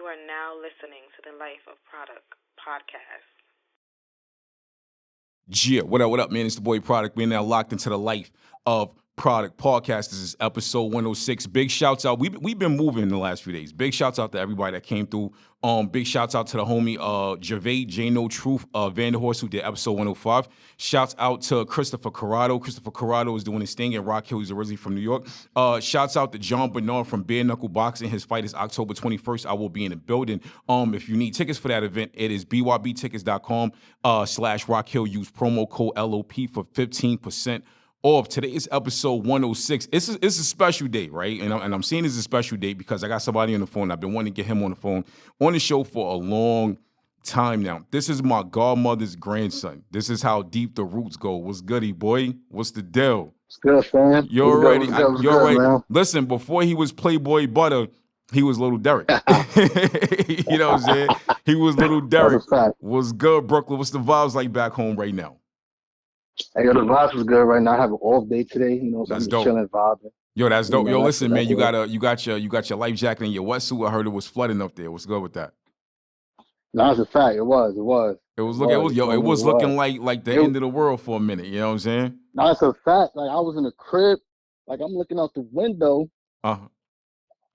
are now listening to the Life of Produk Podcast. Yeah, what up, man? It's the boy Product. We're now locked into the Life of Product Podcast. This is episode 106. Big shouts out. We've been moving in the last few days. Big shouts out to everybody that came through. Big shouts out to the homie Gervais, J No Truth, Vanderhorst, who did episode 105. Shouts out to Christopher Corrado. Christopher Corrado is doing his thing in Rock Hill. He's originally from New York. Shouts out to John Bernard from Bare Knuckle Boxing. His fight is October 21st. I will be in the building. If you need tickets for that event, it is bybtickets.com/Rock Hill. Use promo code LOP for 15% off. Today's episode 106. It's a special day, right? And I'm saying it's a special day because I got somebody on the phone. I've been wanting to get him on the phone on the show for a long time now. This is my godmother's grandson. This is how deep the roots go. What's goody, boy? What's the deal? It's good, fam. You're ready. You're ready. Man. Listen, before he was PlayBoyButtah, he was Little Derek. You know what I'm saying? He was Little Derek. What's good, Brooklyn? What's the vibes like back home right now? Hey, yo, the vibes was good right now. I have an off day today, you know, so that's I'm dope. Chilling, vibing. Yo, that's dope. Yo, listen, man, you got it. your life jacket and your wetsuit. I heard it was flooding up there. What's good with that? No, that's a fact. It was looking like the end of the world for a minute. You know what I'm saying? No, that's a fact. Like I was in the crib, like I'm looking out the window.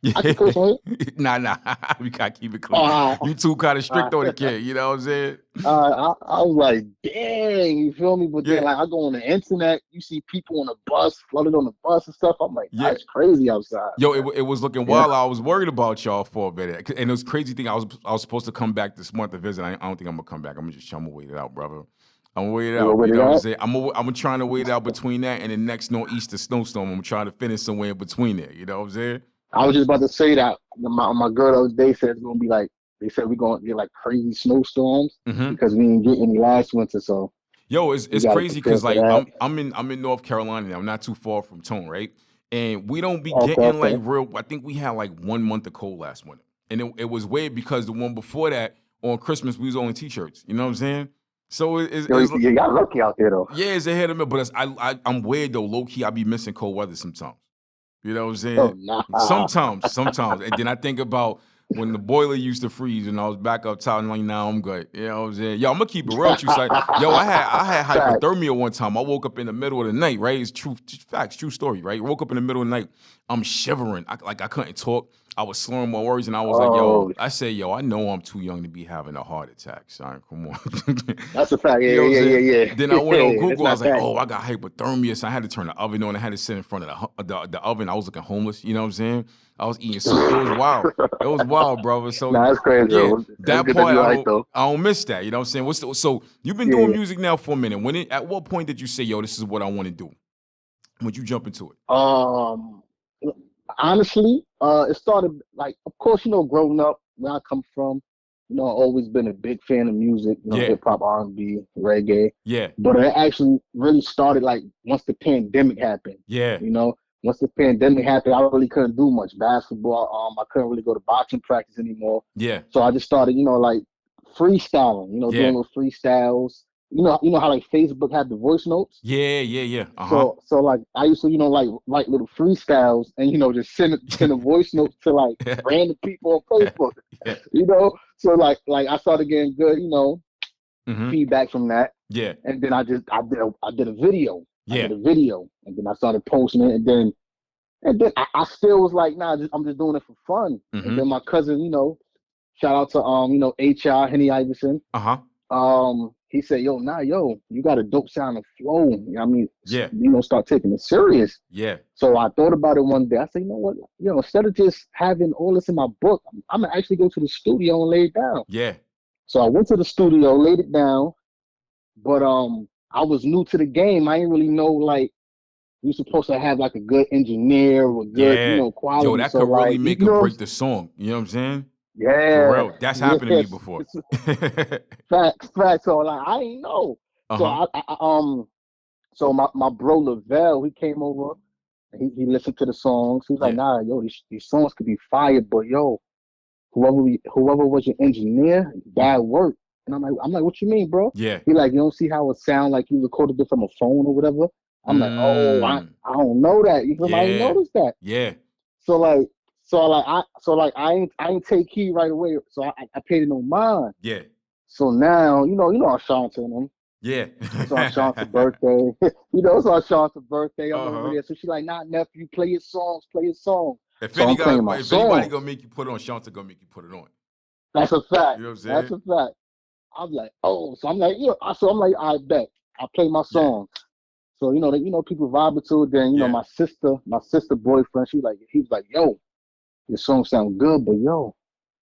Yeah. I can curse on it. Nah. We gotta keep it clean. You two kind of strict on the kid. You know what I'm saying? I was like, dang, you feel me? But then, Yeah. like, I go on the internet, you see people on the bus, flooded on the bus and stuff. I'm like, that's crazy outside. Yo, it was looking wild. I was worried about y'all for a minute, and it was crazy thing. I was supposed to come back this month to visit. I don't think I'm gonna come back. I'm gonna wait it out, brother. I'm gonna wait it out. You know what I'm saying? I'm trying to wait it out between that and the next nor'easter snowstorm. I'm trying to finish somewhere in between there. You know what I'm saying? I was just about to say that. My girl the other day said it's gonna be like, they said we're gonna get like crazy snowstorms because we didn't get any last winter. So yo, it's crazy because like I'm in North Carolina now. I'm not too far from Tone, right? And we don't be getting like real. I think we had like 1 month of cold last winter, and it was weird because the one before that on Christmas we was only t-shirts. You know what I'm saying? So it's you got lucky out there though. Yeah, it's ahead of me, but I'm weird though. Low key, I be missing cold weather sometimes. You know what I'm saying? Oh, nah. Sometimes. And then I think about when the boiler used to freeze and I was back up top and like, nah, I'm good. You know what I'm saying? Yo, I'm gonna keep it real with you. Like, yo, I had hypothermia one time. I woke up in the middle of the night, right? It's true story, right? I woke up in the middle of the night. I'm shivering. I couldn't talk. I was slurring my words and I was like, yo, I know I'm too young to be having a heart attack, son. Come on. That's a fact. Yeah, yeah. Then I went on Google. I was like, I got hypothermia. So I had to turn the oven on. I had to sit in front of the oven. I was looking homeless. You know what I'm saying? I was eating soup. It was wild. It was wild, brother. So that's crazy. Yeah, that part, I don't miss that. You know what I'm saying? So you've been doing music now for a minute. At what point did you say, yo, this is what I want to do? Would you jump into it? Honestly, it started like, of course, you know, growing up where I come from, you know, I've always been a big fan of music, you know, hip hop, R&B, reggae. Yeah. But it actually really started like once the pandemic happened. Yeah. You know, once the pandemic happened, I really couldn't do much basketball. I couldn't really go to boxing practice anymore. Yeah. So I just started, you know, like freestyling, you know, doing little freestyles. You know how like Facebook had the voice notes? Yeah. So like I used to, you know, like write little freestyles and, you know, just send a voice note to like random people on Facebook. You know? So like I started getting good, you know, feedback from that. Yeah. And then I did a video. Yeah. I did a video and then I started posting it and then I still was like, nah, I'm just doing it for fun. And then my cousin, you know, shout out to you know, HR Henny Iverson. He said, yo, you got a dope sound and flow. You know what I mean? Yeah. You know, start taking it serious. Yeah. So I thought about it one day. I said, you know what? You know, instead of just having all this in my book, I'm going to actually go to the studio and lay it down. Yeah. So I went to the studio, laid it down. But I was new to the game. I didn't really know, like, you're supposed to have, like, a good engineer with good, you know, quality. Yo, that could really make or break the song. You know what I'm saying? Yeah. For real. That's happened to me before. Facts. So like I ain't know. So my bro Lavelle, he came over and he listened to the songs. He's like, nah, yo, these songs could be fire, but yo, whoever was your engineer, bad work. And I'm like, what you mean, bro? Yeah. He like, you don't see how it sound like you recorded it from a phone or whatever? I'm like, oh, I don't know that. You feel me? I didn't notice that. Yeah. So I ain't take heed right away. So I paid it no mind. Yeah. So now, Ashanti and them. Yeah. It's on Ashanti's birthday. It's on Ashanti's birthday. I'm over Uh-huh. there. So she's like, nah, nephew, play your songs, play your song. If So I'm playing my if songs. anybody gonna make you put it on, Ashanti gonna make you put it on. That's a fact. You know what I'm saying? That's a fact. I'm like, oh, so I'm like, I bet I play my songs. Yeah. So people vibing to it. Then my sister boyfriend, he was like, yo, your song sound good, but yo,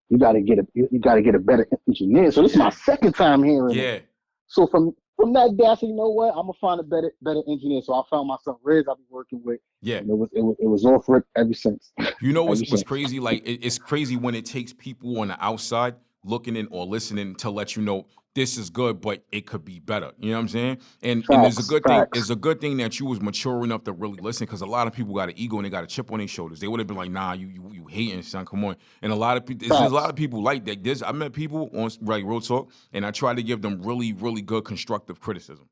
you gotta get a better engineer. So this is my second time hearing it. So from that day, I said, you know what, I'm gonna find a better engineer. So I found myself Riz I've been working with. Yeah, and it was all for it ever since. You know what's crazy? Like it's crazy when it takes people on the outside looking in or listening to let you know this is good, but it could be better. You know what I'm saying? And it's a good thing. It's a good thing that you was mature enough to really listen, because a lot of people got an ego and they got a chip on their shoulders. They would have been like, nah, you hating, son, come on. And a lot of people, there's a lot of people like that. I met people on like Real Talk, and I tried to give them really, really good constructive criticism,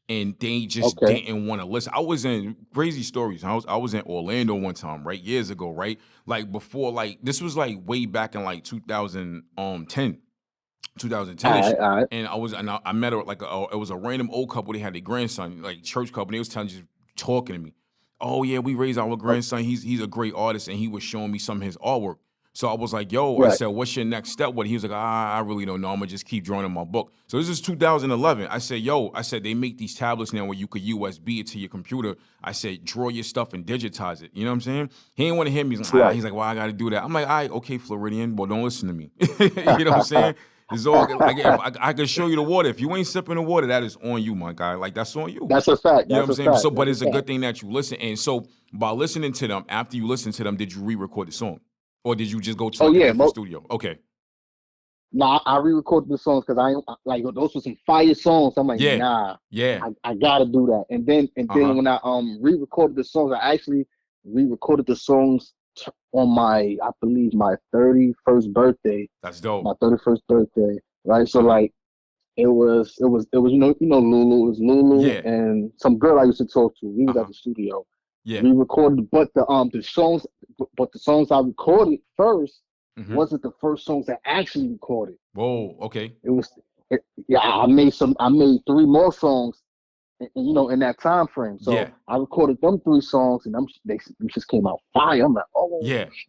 and they just didn't want to listen. I was in crazy stories. I was in Orlando one time, right, years ago, right, like before, like this was like way back in like 2010. 2010-ish. All right. And I met her like it was a random old couple. They had their grandson, like church couple. They was just talking to me. Oh yeah, we raised our grandson. He's a great artist, and he was showing me some of his artwork. So I was like, yo, I said, what's your next step? He was like, I really don't know. I'm gonna just keep drawing in my book. So this is 2011. I said, they make these tablets now where you could USB it to your computer. I said, draw your stuff and digitize it. You know what I'm saying? He didn't want to hear me. He's like, well, I got to do that. I'm like, all right, okay, Floridian, but don't listen to me. You know what I'm saying? It's all like, if I can show you the water. If you ain't sipping the water, that is on you, my guy. Like, that's on you. That's a fact. You know what I'm saying? So, but it's a good thing that you listen. And so, by listening to them, after you listen to them, did you re-record the song, or did you just go to a different studio? Okay. Nah, I re-recorded the songs because I those were some fire songs. I'm like, nah, I gotta do that. And then when I re-recorded the songs, I actually re-recorded the songs on my 31st birthday. That's dope. My 31st birthday, right? So like, it was Lulu. It was Lulu and some girl I used to talk to. We was at the studio. Yeah. We recorded, but the songs I recorded first wasn't the first songs I actually recorded. Whoa. Okay. I made 3 more songs, in that time frame. So I recorded them 3 songs, and they just came out fire. I'm like, oh,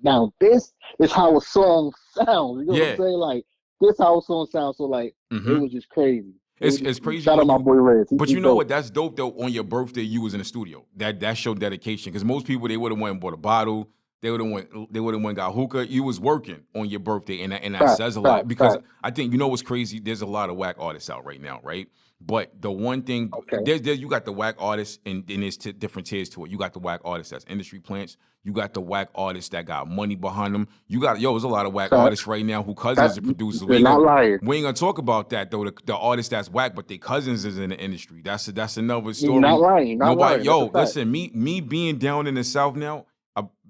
now this is how a song sounds. You know what I'm saying? Like, this how a song sounds. So like, it was just crazy. It's crazy. Shout out my boy Reds. But you know what? That's dope though. On your birthday, you was in the studio. That showed dedication. Because most people, they would have went and bought a bottle. They would have went got hookah. You was working on your birthday, and that says a lot. Because I think what's crazy. There's a lot of whack artists out right now, right? But the one thing, there's you got the whack artists, and there's different tiers to it. You got the whack artists that's industry plants. You got the whack artists that got money behind them. You got there's a lot of whack artists right now who cousins are producers. We ain't gonna talk about that though. The artist that's whack, but their cousins is in the industry. That's another story. You're not lying. Nobody. Listen, me being down in the South now.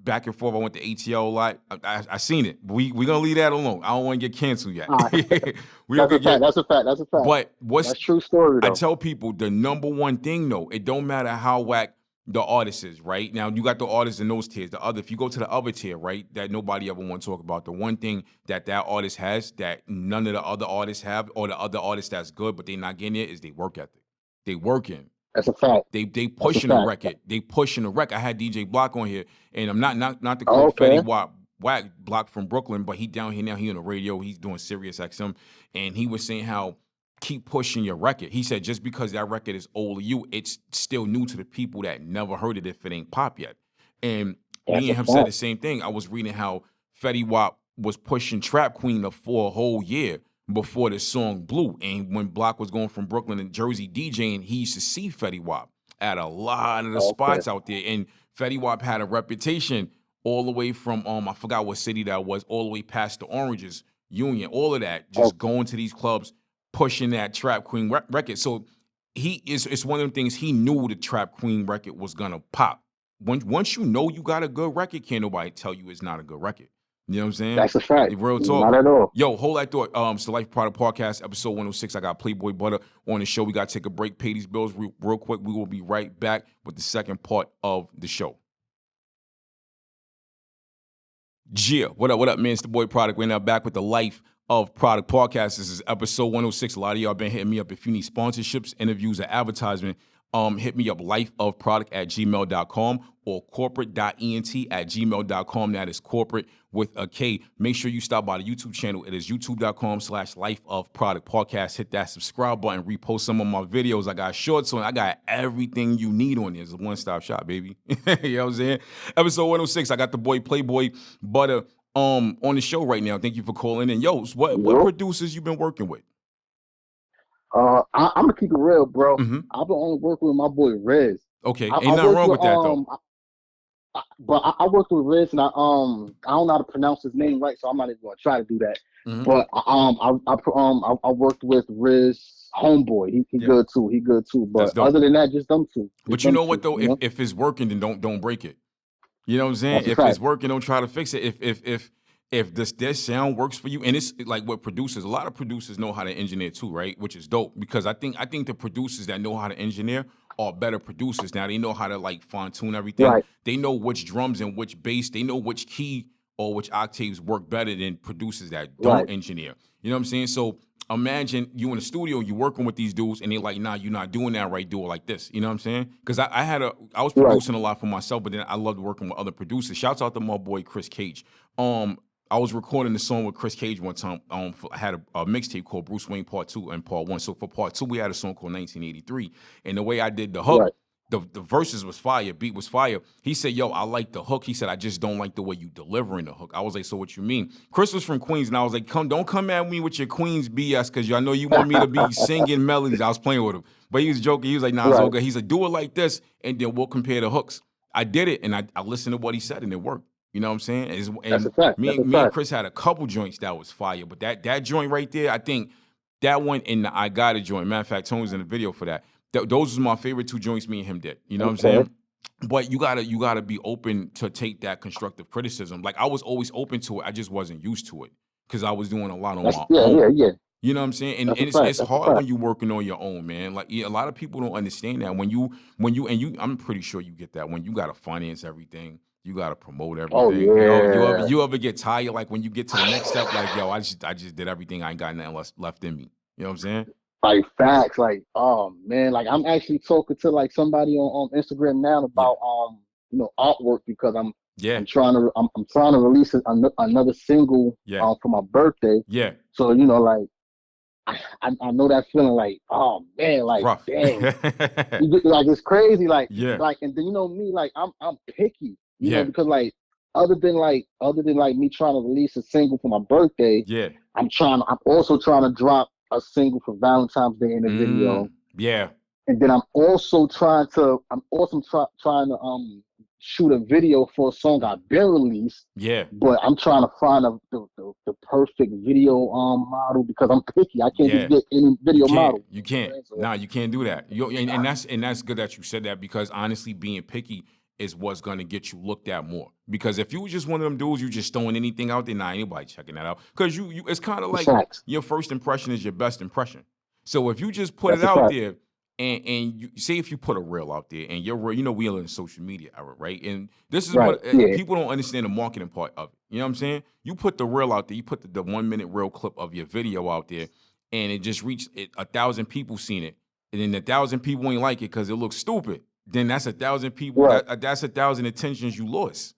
Back and forth, I went to ATL a lot. I seen it. We gonna leave that alone. I don't want to get canceled yet. That's a fact. But that's true story though. I tell people the number one thing though, it don't matter how whack the artist is, right? Now you got the artists in those tiers. If you go to the other tier, right, that nobody ever want to talk about, the one thing that artist has that none of the other artists have, or the other artists that's good but they not getting it, is they work ethic. They working. That's a fact. They pushing the record. They pushing the record. I had DJ Block on here, and I'm not to call Fetty Whack Block from Brooklyn, but he down here now. He on the radio. He's doing Sirius XM, and he was saying how keep pushing your record. He said just because that record is old to you, it's still new to the people that never heard it if it ain't pop yet. And me and him said the same thing. I was reading how Fetty Wap was pushing Trap Queen for a whole year before the song blew. And when Block was going from Brooklyn and Jersey DJing, he used to see Fetty Wap at a lot of the spots out there. And Fetty Wap had a reputation all the way from, I forgot what city that was, all the way past the Oranges, Union, all of that, just going to these clubs, pushing that Trap Queen record. So it's one of them things, he knew the Trap Queen record was going to pop. Once you know you got a good record, can't nobody tell you it's not a good record. You know what I'm saying? That's a fact. Real talk. Not at all. Yo, hold that thought. It's the Life of Produk Podcast, episode 106. I got PlayBoyButtah on the show. We got to take a break, pay these bills real quick. We will be right back with the second part of the show. Yeah, what up, man? It's the boy Product. We're now back with the Life of Product Podcast. This is episode 106. A lot of y'all been hitting me up. If you need sponsorships, interviews, or advertisement, hit me up, lifeofproduct@gmail.com or Korporate.Ent@gmail.com. That is corporate with a K. Make sure you stop by the YouTube channel. It is youtube.com/lifeofproduct podcast. Hit that subscribe button, repost some of my videos. I got shorts on. I got everything you need on there. It's a one-stop shop, baby. You know what I'm saying? Episode 106. I got the boy PlayBoyButtah on the show right now. Thank you for calling in. Yo, what producers you been working with? I'm gonna keep it real, bro. I've been only working with my boy Rez. Okay, ain't nothing wrong with that though. But I worked with Rez, and I don't know how to pronounce his name right, so I'm not even gonna try to do that. But I worked with Rez Homeboy. He good too. He good too. But other than that, just them two. But you know what though? If it's working, then don't break it. You know what I'm saying? If it's working, don't try to fix it. If this sound works for you, and it's like what producers, a lot of producers know how to engineer too, right? Which is dope, because I think the producers that know how to engineer are better producers. Now they know how to like fine tune everything. Right. They know which drums and which bass. They know which key or which octaves work better than producers that don't engineer. You know what I'm saying? So imagine you in the studio, you working with these dudes, and they're like, "Nah, you're not doing that right. Do it like this." You know what I'm saying? Because I was producing a lot for myself, but then I loved working with other producers. Shouts out to my boy Chris Cage. I was recording the song with Chris Cage one time. I had a mixtape called Bruce Wayne Part 2 and Part 1. So for Part 2, we had a song called 1983. And the way I did the hook, the verses was fire, beat was fire. He said, yo, I like the hook. He said, I just don't like the way you delivering the hook. I was like, so what you mean? Chris was from Queens, and I was like, don't come at me with your Queens BS, because I know you want me to be singing melodies. I was playing with him. But he was joking. He was like, nah, it's okay. He said, do it like this, and then we'll compare the hooks. I did it, and I listened to what he said, and it worked. You know what I'm saying? That's a fact. Me and Chris had a couple joints that was fire, but that joint right there, I think that one in the I Got It joint. Matter of fact, Tony's in the video for that. Those was my favorite two joints me and him did. You know what I'm saying? But you gotta be open to take that constructive criticism. Like I was always open to it. I just wasn't used to it because I was doing a lot on my own. Yeah. You know what I'm saying? And it's hard when you're working on your own, man. Like a lot of people don't understand that when you I'm pretty sure you get that when you gotta finance everything. You gotta promote everything. Oh, yeah. You ever get tired like when you get to the next step, like yo, I just did everything. I ain't got nothing left in me. You know what I'm saying? Like facts, like oh man, like I'm actually talking to like somebody on Instagram now about artwork, because I'm trying to release another single for my birthday. Yeah. So like I know that feeling, like oh man, like rough. Dang, like it's crazy, like like, and then me, like I'm picky. You know, because like other than me trying to release a single for my birthday, I'm also trying to drop a single for Valentine's Day in the video. Yeah. And then I'm also trying to shoot a video for a song I've been released. Yeah. But I'm trying to find the perfect video model, because I'm picky. I can't just get any video model. You can't. Nah, you can't do that. And that's good that you said that, because honestly, being picky is what's going to get you looked at more. Because if you were just one of them dudes, you just throwing anything out there, anybody checking that out. Because you it's kind of like your first impression is your best impression. So if you just put it out there, and you say if you put a reel out there, and you're we are in the social media era, right? And this is what people don't understand, the marketing part of it. You know what I'm saying? You put the reel out there, you put the 1 minute reel clip of your video out there, and it just reached 1,000 people seen it. And then 1,000 people ain't like it because it looks stupid. Then that's 1,000 people. That's 1,000 attentions you lost.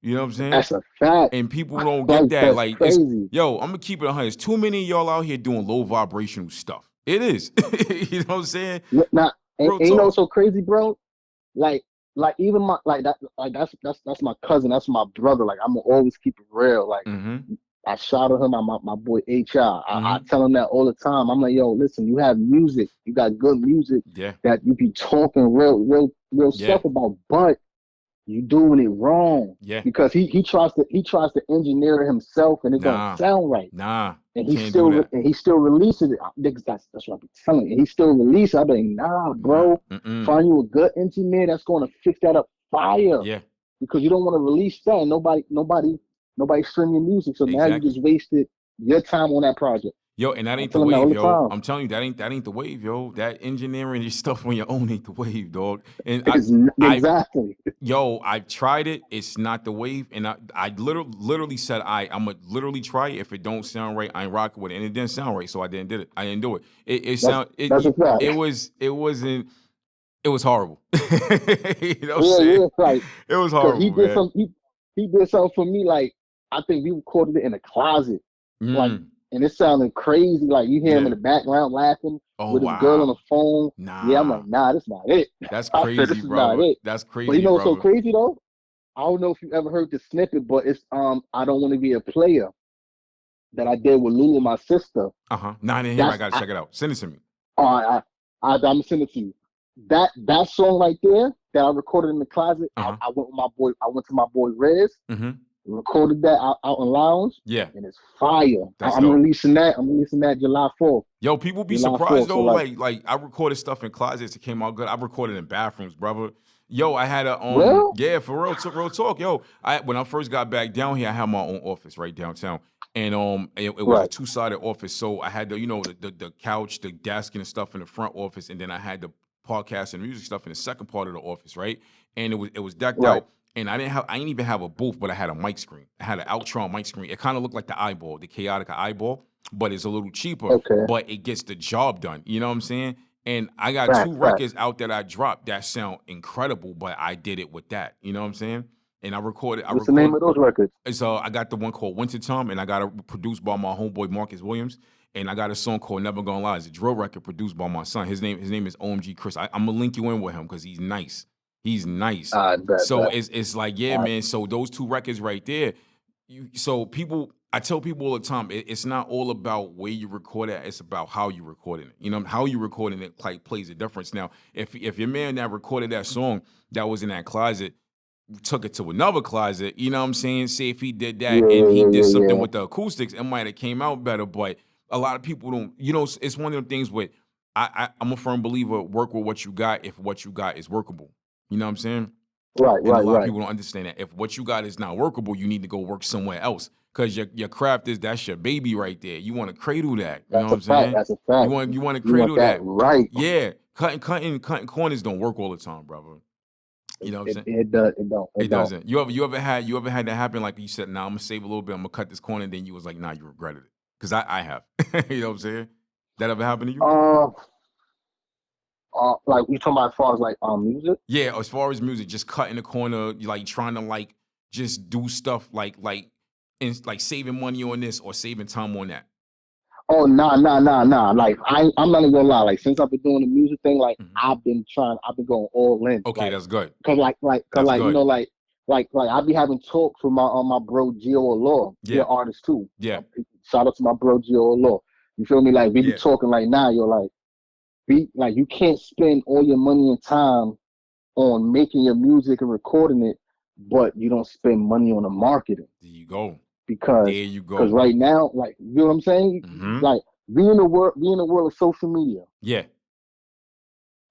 You know what I'm saying? That's a fact. And people don't get that. Like, I'm gonna keep it 100. There's too many of y'all out here doing low vibrational stuff. It is. You know what I'm saying? Now, and you know what's so crazy, bro? Like even my that's my cousin. That's my brother. Like I'm gonna always keep it real. Like I shout at him. My boy HR. I tell him that all the time. I'm like, yo, listen, you have music. You got good music that you be talking real stuff about, but you doing it wrong. Yeah. Because he tries to engineer it himself, and it don't sound right. And he still releases it. That's what I be telling you. And he still releases it. I be like, nah, bro. Find you a good engineer that's gonna fix that up fire. Yeah. Because you don't want to release that and nobody stream your music. So now you just wasted your time on that project. Yo, and that I ain't the tell them that all wave, the yo. time. I'm telling you, that ain't the wave, yo. That engineering your stuff on your own ain't the wave, dog. And I Exactly. Yo, I've tried it. It's not the wave, and I literally said I'm gonna literally try it. If it don't sound right, I ain't rocking with it, and it didn't sound right, so I didn't do it. That's a fact. It was horrible. You know what I'm Yeah, saying? yeah, like, It was cause he horrible, did man. some, he did something for me. Like, I think we recorded it in a closet, like, and it sounded crazy. Like, you hear him in Yeah. the background laughing Oh with his girl on the wow. phone. Yeah, I'm Nah, like, nah, that's not it. that's I said, crazy, this is not brother. it. That's But you crazy, know what's so brother. crazy though? I don't know if you ever heard the snippet, but it's I don't want to be a player that I did with Lulu, my sister. Nah, I didn't hear. I That's gotta check it out. Send it to me. I'm gonna send it to you. That song right there that I recorded in the closet. I went with my boy. I went to my boy Rez. Recorded that out in lounge. Yeah, and it's fire. that's I'm dope. releasing that. I'm releasing that July 4th. Yo, people be July surprised 4th. So though. Like I recorded stuff in closets. It came out good. I recorded in bathrooms, brother. Yo, I had a well, yeah, for real talk. Yo, when I first got back down here, I had my own office right downtown, and it was a right. 2-sided office. So I had the couch, the desk, and stuff in the front office, and then I had the podcast and music stuff in the second part of the office, right? And it was decked Right. out. And I didn't even have a booth, but I had a mic screen. I had an Outron mic screen. It kind of looked like the eyeball, the chaotic eyeball, but it's a little cheaper. Okay. But it gets the job done. You know what I'm saying? And I got Fact, 2 fact. records out that I dropped that sound incredible, but I did it with that. You know what I'm saying? And I recorded. What's the name of those records? So I got the one called Wintertime, and I got it produced by my homeboy Marcus Williams. And I got a song called Never Gonna Lie. It's a drill record produced by my son. His name is OMG Chris. I'm gonna link you in with him because he's nice. He's nice. So it's like, yeah, man. So those 2 records right there. I tell people all the time, it's not all about where you record it. It's about how you recording it. You know, how you recording it like plays a difference. Now, if your man that recorded that song that was in that closet took it to another closet, you know what I'm saying? Say if he did that and he did something with the acoustics, it might have came out better. But a lot of people don't, it's one of them things with, I'm a firm believer, work with what you got if what you got is workable. You know what I'm saying? Right, and right, a lot right. of people don't understand that. If what you got is not workable, you need to go work somewhere else. Because your craft that's your baby right there. You want to cradle that. You know what I'm saying? That's a fact. You want to cradle that. Right. Yeah. Cutting corners don't work all the time, brother. You know what I'm saying? It don't. It doesn't. You ever had that happen? Like you said, nah, I'm gonna save a little bit. I'm gonna cut this corner. And then you was like, nah, you regretted it. Because I have. You know what I'm saying? That ever happened to you? Like we talking about as far as like music? Yeah, as far as music, just cutting the corner, like trying to like just do stuff like saving money on this or saving time on that. Oh nah. Like I'm not even gonna lie. Like since I've been doing the music thing, like I've been going all in. Okay, like, that's good. Cause like good. you know like I be having talks with my bro Gio Law. He's an artist too. Yeah. Shout out to my bro Gio Law. You feel me? Like we be talking like now. You're like, you can't spend all your money and time on making your music and recording it, but you don't spend money on the marketing. There you go. Because right now, like, you know what I'm saying? Like, be in the world of social media. Yeah.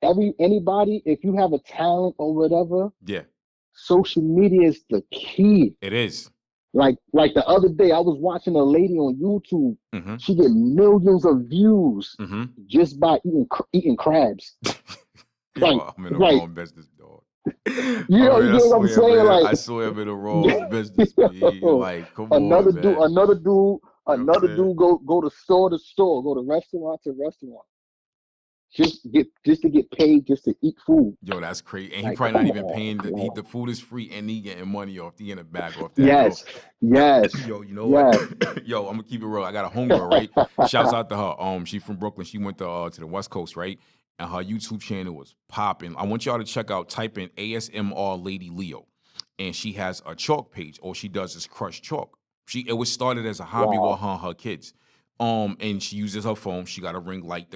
Anybody, if you have a talent or whatever, yeah, social media is the key. It is. Like the other day, I was watching a lady on YouTube. She get millions of views just by eating crabs. I'm in the wrong business, dog. You know what I'm saying? Man, like, I swear I'm in the wrong business, man. Like, come another on, man. Another dude go to store to store, go to restaurant to restaurant. Just to get paid just to eat food. Yo, that's crazy. And he probably not even paying. The food is free, and he getting money off. He in the bag off that. Yes. Yo, you know what? Yo, I'm gonna keep it real. I got a homegirl, right? Shouts out to her. She's from Brooklyn. She went to the West Coast, right? And her YouTube channel was popping. I want y'all to check out. Type in ASMR Lady Leo, and she has a chalk page. All she does is crush chalk. It was started as a hobby with her kids. And she uses her phone. She got a ring light.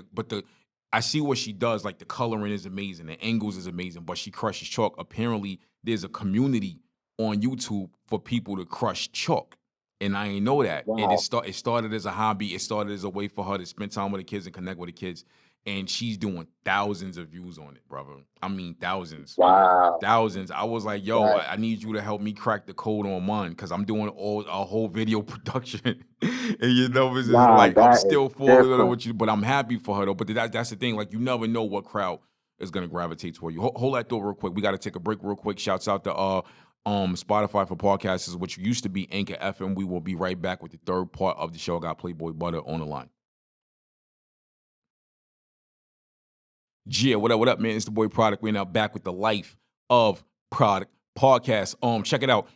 I see what she does. Like the coloring is amazing, the angles is amazing, but she crushes chalk. Apparently, there's a community on YouTube for people to crush chalk, and I ain't know that. Wow. And it started as a hobby. It started as a way for her to spend time with the kids and connect with the kids. and she's doing thousands of views on it, brother. I mean, thousands. Wow. Thousands. I was like, yo, I need you to help me crack the code on mine because I'm doing a whole video production. And it's just like, I'm still falling in with you, but I'm happy for her though. But that's the thing. Like, you never know what crowd is going to gravitate toward you. Hold that thought real quick. We got to take a break real quick. Shouts out to Spotify for podcasts, which used to be Anchor FM. We will be right back with the third part of the show. I got PlayBoyButtah on the line. Yeah, what up, man? It's the boy Product. We're now back with the Life of Product Podcast. Check it out.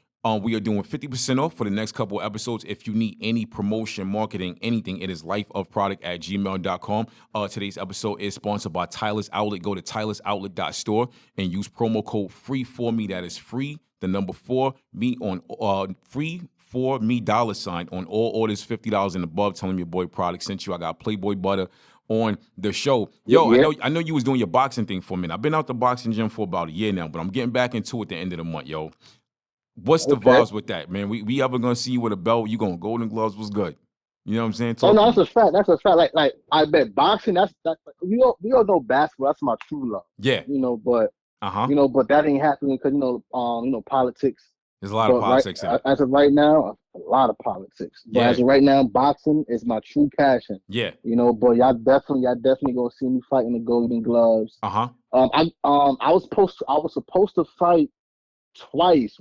We are doing 50% off for the next couple of episodes. If you need any promotion, marketing, anything, it is lifeofproduct@gmail.com. Today's episode is sponsored by Tyler's Outlet. Go to tylersoutlet.store and use promo code FREE4ME. That is free, the number 4, me on free for me $ on all orders $50 and above. Telling me your boy Product sent you. I got PlayBoyButtah on the show. Yo, yeah. I know you was doing your boxing thing for a minute. I've been out the boxing gym for about a year now, but I'm getting back into it at the end of the month, yo. What's the vibes with that, man? We ever gonna see you with a belt? You going Golden Gloves? Was good? You know what I'm saying? No, that's a fact. That's a fact. Like I bet boxing. That's we all know basketball. That's my true love. Yeah. But but that ain't happening because politics. There's a lot of politics in it. As of right now, a lot of politics. But as of right now, boxing is my true passion. Yeah. But y'all definitely gonna see me fighting the Golden Gloves. Uh-huh. I was supposed to fight twice.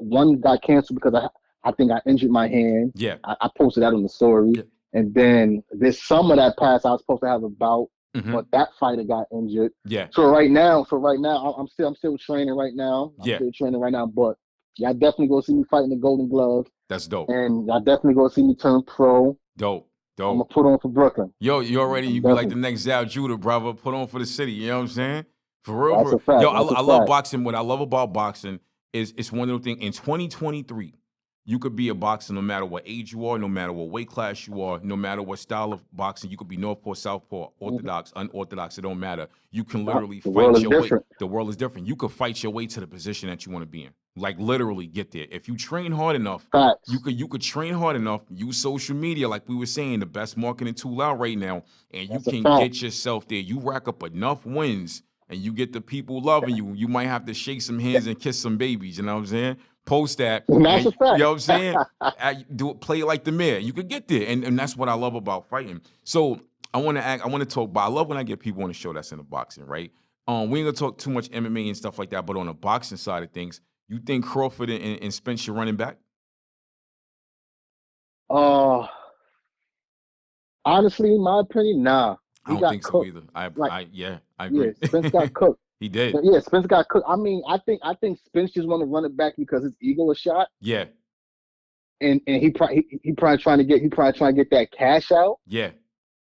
One got canceled because I think I injured my hand. Yeah. I posted that on the story. Yeah. And then this summer that passed, I was supposed to have a bout, but that fighter got injured. Yeah. So right now, I'm still training right now. But y'all definitely gonna see me fighting the Golden Gloves. That's dope. And y'all definitely gonna see me turn pro. Dope. I'm gonna put on for Brooklyn. Yo, you be like the next Zal Judah, brother. Put on for the city. You know what I'm saying? For real. That's a fact. Yo, I love boxing. What I love about boxing is it's one of those things. In 2023, you could be a boxer no matter what age you are, no matter what weight class you are, no matter what style of boxing. You could be Northpaw, Southpaw, Orthodox, unorthodox. It don't matter. You can literally fight your way. The world is different. You could fight your way to the position that you want to be in. Like literally get there. If you train hard enough, you could train hard enough, use social media, like we were saying, the best marketing tool out right now, and you can get yourself there. You rack up enough wins and you get the people loving you. You might have to shake some hands and kiss some babies, you know what I'm saying? Post that. That's a fact. You know what I'm saying? Play it like the mayor. You could get there. And that's what I love about fighting. So I want to talk about, I love when I get people on the show that's into boxing, right? We ain't gonna talk too much MMA and stuff like that, but on the boxing side of things, you think Crawford and Spence should running back? Honestly, in my opinion, nah. I don't think so either. I agree. Yeah, Spence got cooked. He did. Yeah, Spence got cooked. I mean, I think Spence just want to run it back because his ego is shot. Yeah. And he probably trying to get that cash out. Yeah.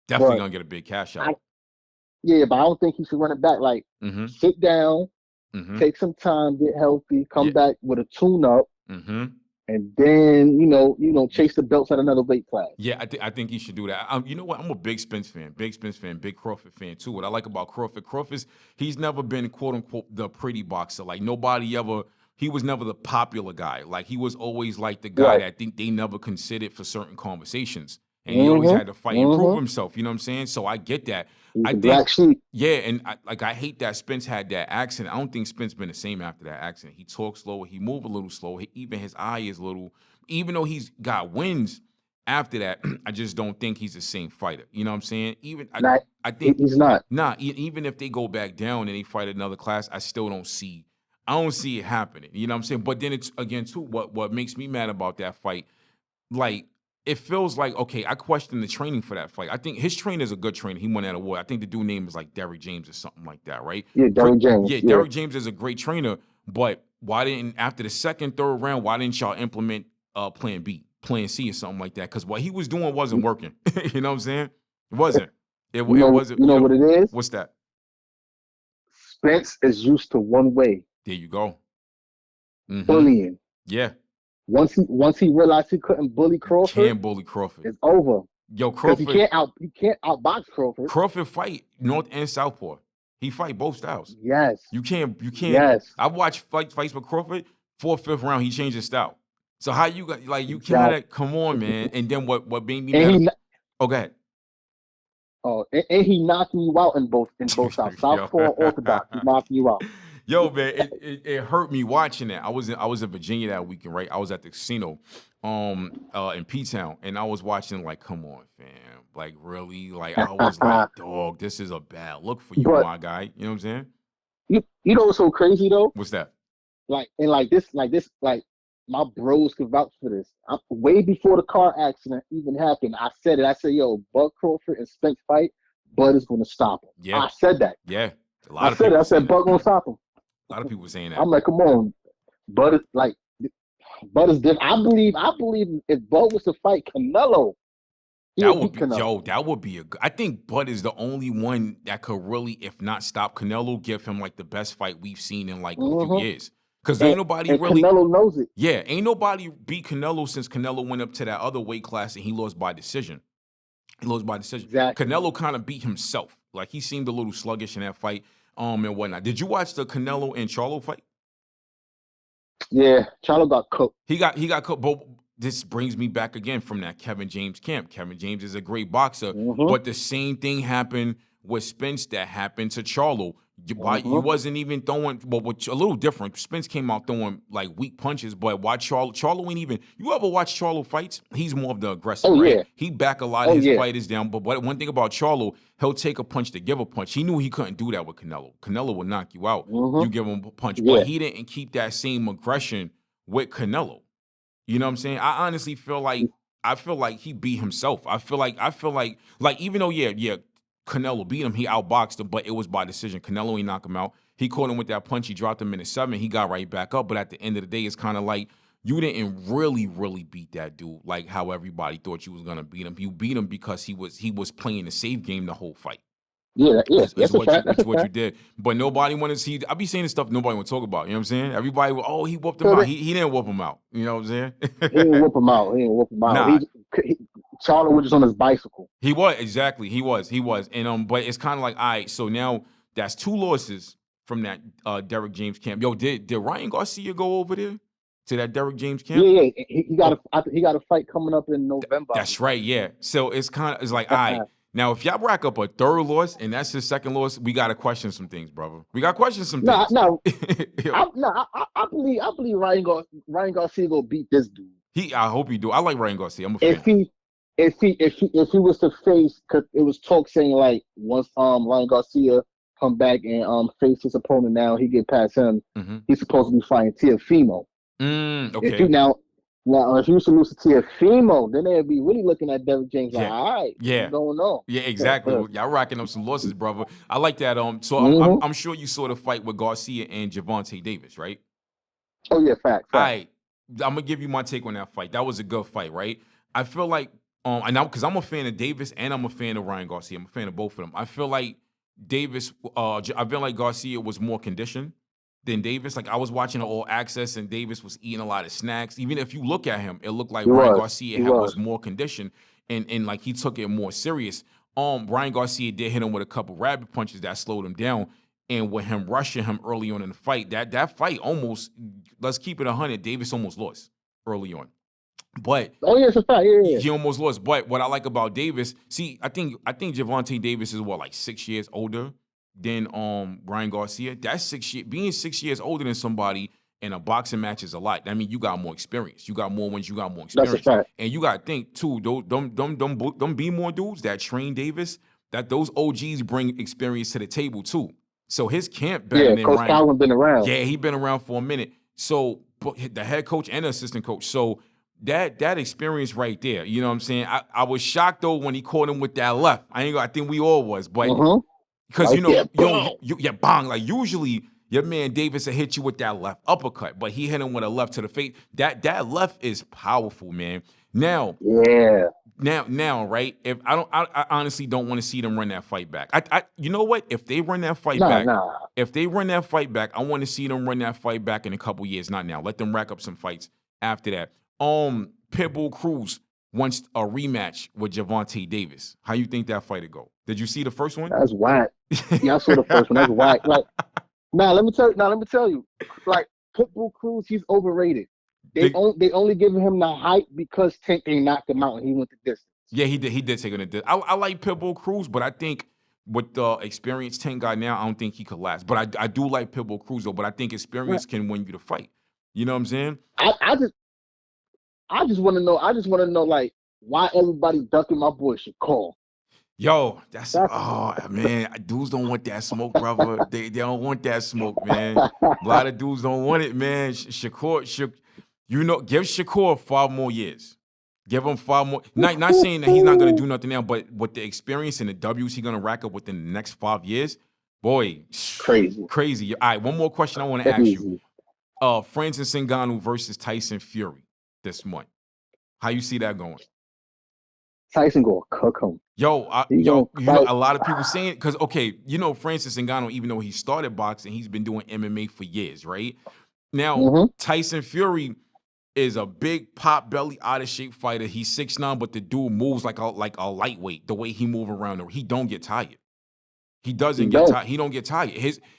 Definitely gonna get a big cash out. But I don't think he should run it back. Like sit down, take some time, get healthy, come back with a tune-up, and then chase the belts at another weight class. Yeah, I think he should do that. You know what? I'm a big Spence fan, big Crawford fan too. What I like about Crawford, he's never been quote unquote the pretty boxer. Like he was never the popular guy. Like he was always like the guy that I think they never considered for certain conversations. And he always had to fight and prove himself. You know what I'm saying? So I get that. And I hate that Spence had that accent. I don't think Spence been the same after that accent. He talks slower. He moved a little slower. Even his eye is a little, even though he's got wins after that, I just don't think he's the same fighter. You know what I'm saying? I think he's not. Even if they go back down and they fight another class, I don't see it happening. You know what I'm saying? But then it's, again, too, what makes me mad about that fight, like, it feels like, okay, I question the training for that fight. I think his trainer is a good trainer. He won that award. I think the dude name is like Derrick James or something like that, right? Yeah, Derrick James. Yeah, Derrick James is a great trainer, but why didn't, after the second, third round, why didn't y'all implement plan B, plan C or something like that? Because what he was doing wasn't working. You know what I'm saying? It wasn't. It wasn't. You know what it is? What's that? Spence is used to one way. There you go. Bullying. Yeah. Once he realized he couldn't bully Crawford, can't bully Crawford. It's over. Yo, Crawford, he can't outbox Crawford. Crawford fight North and Southpaw. He fight both styles. Yes. You can't. Yes. I watched fights with Crawford. 4th, 5th round, he changed his style. So how you got you can't come on, man. And then what made me mad? Go And he knocking you out in both sides, southpaw and orthodox. He knocking you out. Yo, man, it hurt me watching that. I was in Virginia that weekend, right? I was at the casino, in P-Town, and I was watching like, come on, fam, like really, like I was like, dog, this is a bad look for you, but, my guy. You know what I'm saying? You know what's so crazy though? What's that? Like my bros could vouch for this. Way before the car accident even happened, I said it. I said, yo, Bud Crawford and Spence fight, Bud is going to stop him. Yeah. I said that. Yeah. I said it. I said Bud going to stop him. A lot of people saying that. I'm like, come on. Bud is different. I believe if Bud was to fight Canelo, that would be I think Bud is the only one that could really, if not stop Canelo, give him like the best fight we've seen in like a few years. Because ain't nobody really. Canelo knows it. Yeah, ain't nobody beat Canelo since Canelo went up to that other weight class and he lost by decision. Exactly. Canelo kind of beat himself. Like he seemed a little sluggish in that fight, and whatnot. Did you watch the Canelo and Charlo fight? Yeah, Charlo got cooked. He got cooked. But this brings me back again from that Kevin James camp. Kevin James is a great boxer, but the same thing happened with Spence that happened to Charlo. He wasn't even throwing, a little different. Spence came out throwing like weak punches, but watch Charlo ain't even. You ever watch Charlo fights? He's more of the aggressive, right? Yeah. He back a lot of his fighters down. But one thing about Charlo, he'll take a punch to give a punch. He knew he couldn't do that with Canelo. Canelo would knock you out. You give him a punch, but he didn't keep that same aggression with Canelo. You know what I'm saying? I honestly feel like he beat himself. I feel like even though Canelo beat him, he outboxed him, but it was by decision. Canelo ain't knock him out. He caught him with that punch. He dropped him in the 7. He got right back up. But at the end of the day, it's kind of like you didn't really, really beat that dude like how everybody thought you was gonna beat him. You beat him because he was playing the safe game the whole fight. Yeah, It's what you did. But nobody wanted to see. I be saying this stuff nobody would talk about. You know what I'm saying? Everybody, he whooped him out. He didn't whoop him out. You know what I'm saying? He didn't whoop him out. Nah. Charlo was just on his bicycle. He was, exactly. He was. And but it's kind of like, all right, so now that's 2 losses from that Derrick James camp. Yo, did Ryan Garcia go over there to that Derrick James camp? Yeah. He got a fight coming up in November. That's right, yeah. So it's like, all right. Now, if y'all rack up a 3rd loss and that's his 2nd loss, we got to question some things, brother. We got to question some things. No. I believe Ryan Garcia gonna beat this dude. I hope he do. I like Ryan Garcia. I'm a fan. If he was to face, because it was talk saying like once Ryan Garcia come back and face his opponent, now he get past him, he's supposed to be fighting Teofimo. Okay. If he was to lose to Teofimo, then they'd be really looking at Derrick James like, all right, what's going on? Yeah, exactly. Y'all racking up some losses, brother. I like that. So I'm sure you saw the fight with Garcia and Gervonta Davis, right? Oh yeah, fact. All right, I'm gonna give you my take on that fight. That was a good fight, right? I feel like because I'm a fan of Davis and I'm a fan of Ryan Garcia. I'm a fan of both of them. I feel like Garcia was more conditioned than Davis. Like I was watching All Access and Davis was eating a lot of snacks. Even if you look at him, it looked like Ryan Garcia was more conditioned and like he took it more serious. Ryan Garcia did hit him with a couple rabbit punches that slowed him down. And with him rushing him early on in the fight, that fight almost, let's keep it 100, Davis almost lost early on. But it's a fact. Yeah. He almost lost. But what I like about Davis, I think Gervonta Davis is like 6 years older than Ryan Garcia. That's 6 years. Being 6 years older than somebody in a boxing match is a lot. That means you got more experience. You got more wins. You got more experience. That's a fact. And you got to think too. Them be more dudes that train Davis. That those OGs bring experience to the table too. So his camp better than Coach Ryan. Calvin been around. Yeah, he been around for a minute. So the head coach and the assistant coach. So that experience right there, you know what I'm saying? I was shocked though when he caught him with that left. I think we all was, but because bang. Like usually your man Davis will hit you with that left uppercut, but he hit him with a left to the face. That left is powerful, man. Now, right? If I honestly don't want to see them run that fight back. You know what? If they run that fight back, I want to see them run that fight back in a couple years, not now. Let them rack up some fights after that. Pitbull Cruz wants a rematch with Gervonta Davis. How you think that fight would go? Did you see the first one? That's whack. Yeah, I saw the first one. That's whack. Like, let me tell you. Like Pitbull Cruz, he's overrated. They only giving him the hype because Tank they knocked him out and he went the distance. Yeah, he did take it. I like Pitbull Cruz, but I think with the experienced 10 guy now, I don't think he could last. But I do like Pitbull Cruz, though, but I think experience can win you the fight. You know what I'm saying? I just want to know. I just want to know, like, why everybody ducking my boy Shakur. Yo, that's oh man, dudes don't want that smoke, brother. They don't want that smoke, man. A lot of dudes don't want it, man. Shakur, give Shakur 5 more years. Give him 5 more. Not saying that he's not gonna do nothing now, but with the experience and the W's he's gonna rack up within the next 5 years, boy, crazy. All right, one more question I want to ask you. Francis Ngannou versus Tyson Fury this month. How you see that going? Tyson gonna cook him. Yo, a lot of people saying, because Francis Ngannou, even though he started boxing, he's been doing MMA for years, right? Now, Tyson Fury is a big pot belly, out of shape fighter. He's 6'9", but the dude moves like a lightweight. The way he move around, he don't get tired. He doesn't get tired. He don't get tired.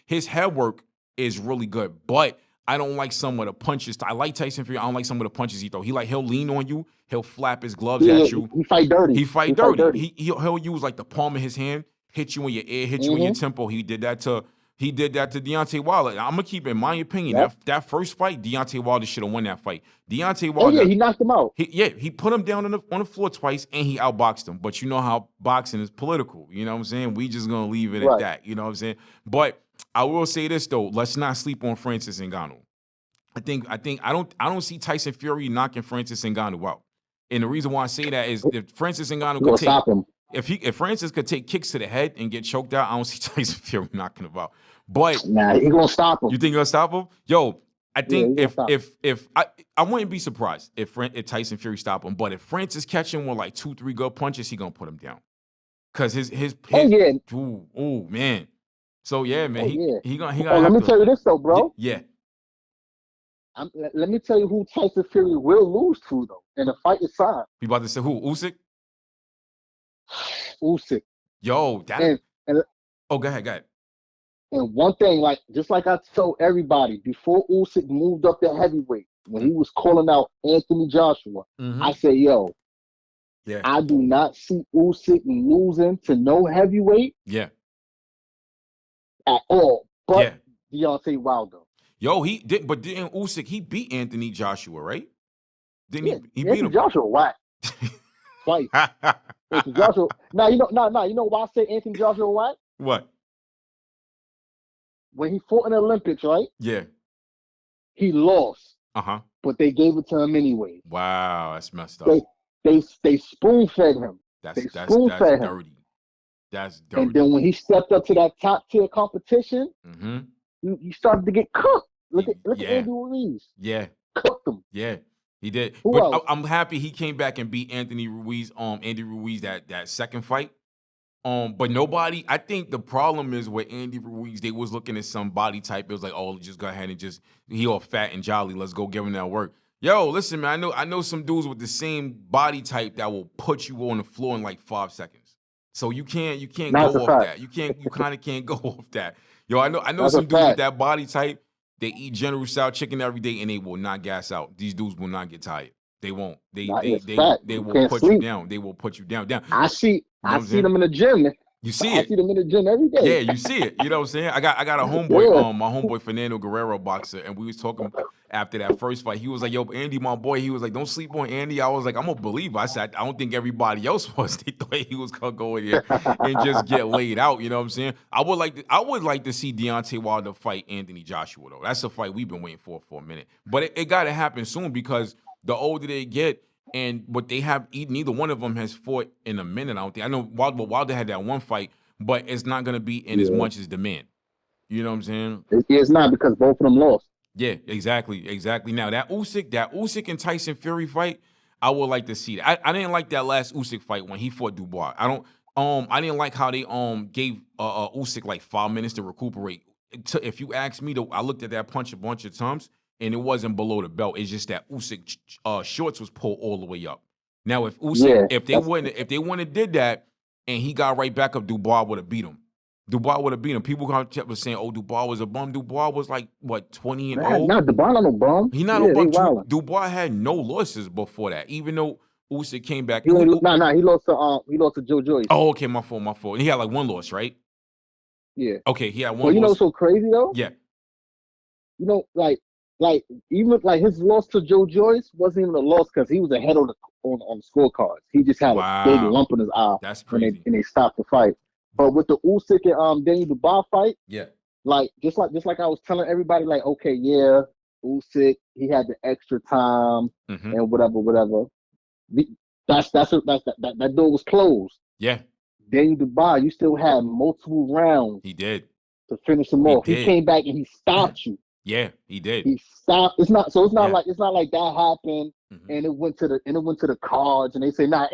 His head work is really good, but I don't like some of the punches. I like Tyson Fury. I don't like some of the punches he throw. He'll lean on you. He'll flap his gloves at you. He fight dirty. He fight dirty. He'll use like the palm of his hand, hit you in your ear, hit you in your temple. He did that to Deontay Wilder. I'm gonna keep in my opinion that first fight, Deontay Wilder should have won that fight. Deontay Wilder. He knocked him out. He put him down on the floor twice and he outboxed him. But you know how boxing is political. You know what I'm saying? We just gonna leave it at that. You know what I'm saying? But I will say this though, let's not sleep on Francis Ngannou. I don't see Tyson Fury knocking Francis Ngannou out. And the reason why I say that is if Francis Ngannou could stop him. If Francis could take kicks to the head and get choked out, I don't see Tyson Fury knocking him out. But he gonna stop him. You think he'll stop him? Yo, I think if I wouldn't be surprised if Tyson Fury stop him. But if Francis catch him with like 2-3 good punches, he gonna put him down. Cause his man. So yeah, man, he gonna. Let me tell you this though, bro. Yeah. Let me tell you who Tyson Fury will lose to, though, and the fight is signed. You about to say who? Usyk? Usyk. Yo, that. Go ahead. And one thing, just like I told everybody, before Usyk moved up to heavyweight, when he was calling out Anthony Joshua, I said, yo, I do not see Usyk losing to no heavyweight at all, but Deontay Wilder. Yo, didn't Usyk, he beat Anthony Joshua, right? Didn't he beat him? Joshua whack. Twice. Anthony Joshua. Now, you know why I say Anthony Joshua whack? What? When he fought in the Olympics, right? Yeah. He lost. Uh-huh. But they gave it to him anyway. Wow, that's messed up. They spoon-fed him. That's dirty. That's dirty. And then when he stepped up to that top-tier competition, you started to get cooked. Look at Andy Ruiz. Yeah. Cooked him. Yeah, he did. Who else? I'm happy he came back and beat Andy Ruiz that second fight. But nobody, I think the problem is with Andy Ruiz, they was looking at some body type. It was like, oh, just go ahead and he all fat and jolly. Let's go give him that work. Yo, listen, man, I know some dudes with the same body type that will put you on the floor in like 5 seconds. So you can't go off that. You kind of can't go off that. Yo, I know That's some dudes with that body type. They eat General Tso chicken every day and they will not gas out. These dudes will not get tired. They won't. They will put you down. They will put you down. I see them in the gym. You see it. I see them in the gym every day. Yeah, you see it. You know what I'm saying? I got a homeboy, my homeboy Fernando Guerrero boxer, and we was talking after that first fight. He was like, yo, Andy, my boy, he was like, don't sleep on Andy. I was like, I'm a believer. I said, I don't think everybody else was. They thought he was gonna go in there and just get laid out. You know what I'm saying? I would like to see Deontay Wilder fight Anthony Joshua, though. That's a fight we've been waiting for a minute. But it gotta happen soon because the older they get, and what they have, neither one of them has fought in a minute, I don't think. I know Wilder had that one fight, but it's not going to be in as much as demand. You know what I'm saying? It's not because both of them lost. Yeah, exactly. Now, that Usyk and Tyson Fury fight, I would like to see that. I didn't like that last Usyk fight when he fought Dubois. I didn't like how they gave Usyk like 5 minutes to recuperate. If you ask me, I looked at that punch a bunch of times, and it wasn't below the belt. It's just that Usyk shorts was pulled all the way up. Now, if Usyk, if they wouldn't have did that, and he got right back up, Dubois would have beat him. People kept saying, "Oh, Dubois was a bum." Dubois was like what 20-0. Not Dubois, not no bum. He not no bum. Dubois had no losses before that. Even though Usyk came back. He lost to Joe Joyce. Oh, okay, my fault. He had like one loss, right? Yeah. Okay, he had one. Well, you know what's so crazy though? Yeah. You know, like even like his loss to Joe Joyce wasn't even a loss because he was ahead on the scorecards. He just had a big lump in his eye. That's crazy. And they stopped the fight. But with the Usyk and Daniel Dubois fight, yeah, like just like I was telling everybody, like, okay, yeah, Usyk, he had the extra time and whatever. That door was closed. Yeah. Daniel Dubois, you still had multiple rounds. He did to finish him off. He came back and he stopped you. Yeah, he did. He stopped. It's not like that happened and it went to the cards and they say, nah,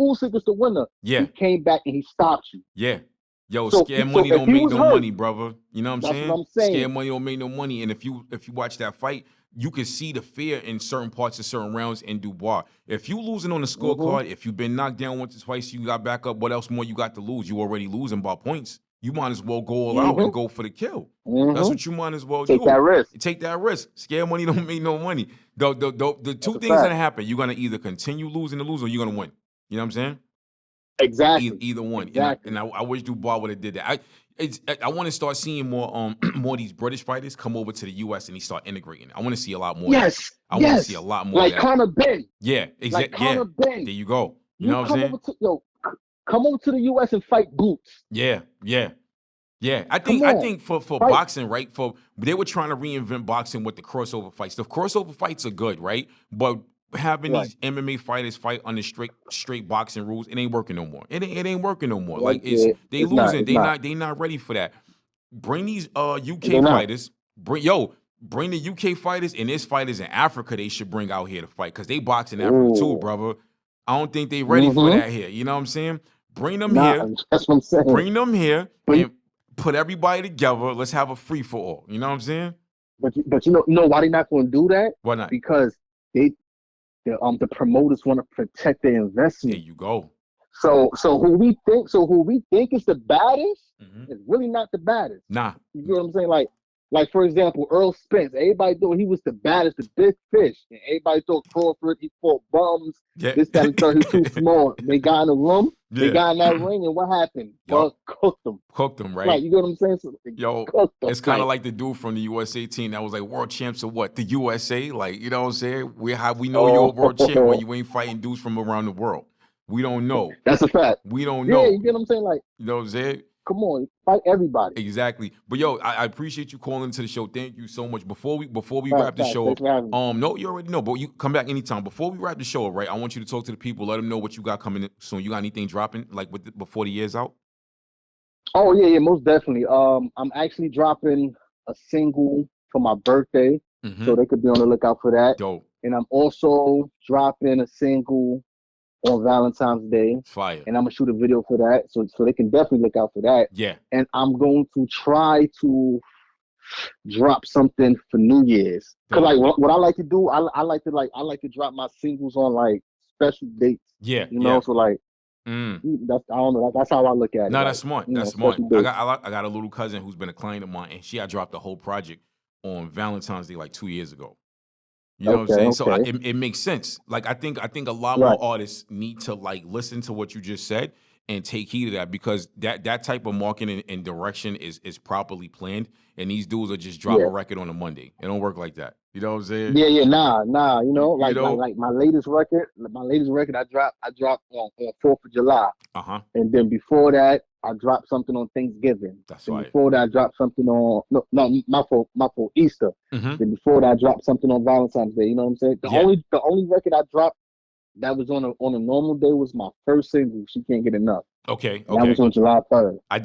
Usyk is the winner. Yeah. He came back and he stopped you. Yeah. Yo, scared money don't make no money, brother. You know what I'm saying? That's what I'm saying. Scared money don't make no money. And if you watch that fight, you can see the fear in certain parts of certain rounds in Dubois. If you losing on the scorecard, if you've been knocked down once or twice, you got back up, what else more you got to lose? You already losing by points. You might as well go all out and go for the kill. That's what you might as well do. Take that risk. Take that risk. Scared money don't make no money. The two things that happen, you're going to either continue losing to lose or you're going to win. You know what I'm saying? Exactly. Either one. Exactly. And I wish Dubois would have did that. I want to start seeing more more of these British fighters come over to the U.S. and he start integrating. I want to see a lot more. Yes. I want to see a lot more. Like Conor Ben. Yeah. Exactly. Conor Ben. There you go. You know what I'm saying? Come over to the U.S. and fight Boots. Yeah. I think for boxing, right? They were trying to reinvent boxing with the crossover fights. The crossover fights are good, right? But having these MMA fighters fight under straight boxing rules, it ain't working no more. It ain't working no more. Like they losing. They not ready for that. Bring these UK fighters. Bring the UK fighters and there's fighters in Africa they should bring out here to fight because they box in Africa too, brother. I don't think they ready for that here. You know what I'm saying? Bring them here. That's what I'm saying. Bring them here and put everybody together. Let's have a free for all. You know what I'm saying? But you know why they not going to do that? Why not? Because the promoters want to protect their investment. There you go. So who we think is the baddest is really not the baddest. Nah. You know what I'm saying? Like for example, Earl Spence. Everybody thought he was the baddest, the big fish. And everybody thought Crawford, he fought bums. Yeah. This, that, and third, he's too small. They got in the room. Yeah. They got in that ring, and what happened? Buzz cooked them. Cooked them, right? Like, you know what I'm saying? So it's kind of like the dude from the USA team that was like world champs of what? The USA? Like, you know what I'm saying? We know you're a world champ when you ain't fighting dudes from around the world. We don't know. That's a fact. We don't know. Yeah, you get what I'm saying? Like, you know what I'm saying? Come on, fight everybody. Exactly. But yo, I appreciate you calling to the show. Thank you so much. Before we wrap the show up, no, you already know, but you come back anytime. Before we wrap the show up, right? I want you to talk to the people, let them know what you got coming in soon. You got anything dropping like before the year's out? Oh yeah, most definitely. I'm actually dropping a single for my birthday, so they could be on the lookout for that. Dope. And I'm also dropping a single on Valentine's Day. Fire. And I'm gonna shoot a video for that, so they can definitely look out for that. Yeah. And I'm going to try to drop something for New Year's. Cause like what I like to do, I like to drop my singles on like special dates. Yeah. You know, so like that's I don't know. That's how I look at it. No, like, that's smart. That's smart. I got a little cousin who's been a client of mine, and she had dropped the whole project on Valentine's Day like 2 years ago. You know what I'm saying? So it makes sense. Like I think a lot more artists need to like listen to what you just said and take heed of that because that type of marketing and direction is properly planned. And these dudes are just drop a record on a Monday. It don't work like that. You know what I'm saying? Yeah, nah. You know, like my latest record I dropped on 4th of July. And then before that, I dropped something on Thanksgiving. That's right. Before that, I dropped something on my fault, Easter. Then before that, I dropped something on Valentine's Day. You know what I'm saying? The only record I dropped that was on a normal day was my first single. She Can't Get Enough. Okay. That was on July 3rd. I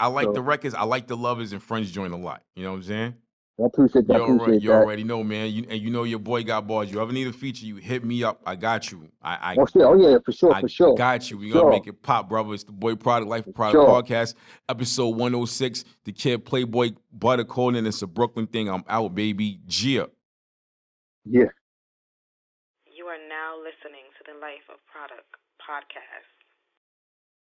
like the records. I like the Lovers and Friends joint a lot. You know what I'm saying? I appreciate that. You already know, man. You know your boy got bars. You ever need a feature, you hit me up. I got you. Oh yeah, for sure. Got you. We gonna make it pop, brother. It's the Boy Product, Life of Produk Podcast, episode 106. The kid PlayBoyButtah calling in. It's a Brooklyn thing. I'm out, baby. Gia. Yeah. You are now listening to the Life of Produk Podcast.